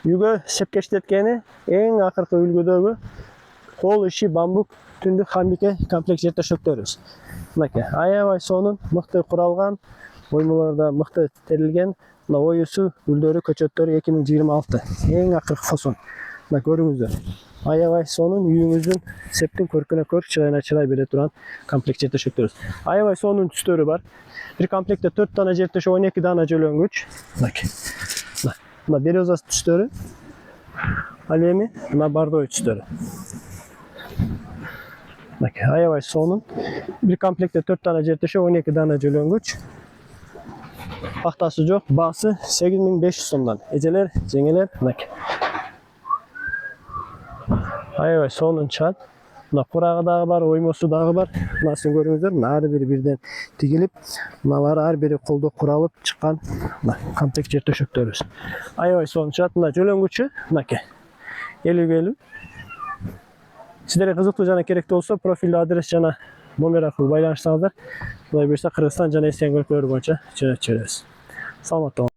Үйгө сепкечтеткени эң акыркы үлгүдөгү кол иши бамбук түндүк хамбике комплект жер төшөктөрүбүз. Мынакей аябай сонун мыкты куралган, оймолордо мыкты терилген мына оюсу, гүлдөрү, көчөттөрү 2026 эң акыркы фасон. Мына көрүңүздөр. Аябай сонун үйүңүздүн септин көркүнө көрк, чырайына чырай бере турган комплект жер төшөктөрүбүз. Аябай сонун түстөрү бар. Bir komplekte 4 tane jер төшөк, 12 dana жөлөнгүч. Мынакей. Мына береза түстөрү. Ал эми мына бардой түстөрү. Мынакей аябай сонун. Bir komplekte 4 tane жер төшөк, 12 dana жөлөнгүч. Пахтасы жок, баасы 8500 сомдон. Эжелер, жеңелер, мынакей. Аябай сонун чат. Мына курагы дагы бар, оймосу дагы бар. Мынасын көрүңүздөр, мына ар бири бирден тигилип, мыналар ар бири колдо куралып чыккан мына комплект жер төшөктөрүбүз. Аябай сонун чат. Мына жөлөнгүчү, мынакей. 50-50. Сиздерге кызыктуу жана керектүү болсо, профилде адрес жана номер аркылуу байланыштыңыздар. Кудай буйрса Кыргызстан жана Эстен өлкөлөрү боюнча жөнөтүп жиберебиз. Саламатта болуңуздар.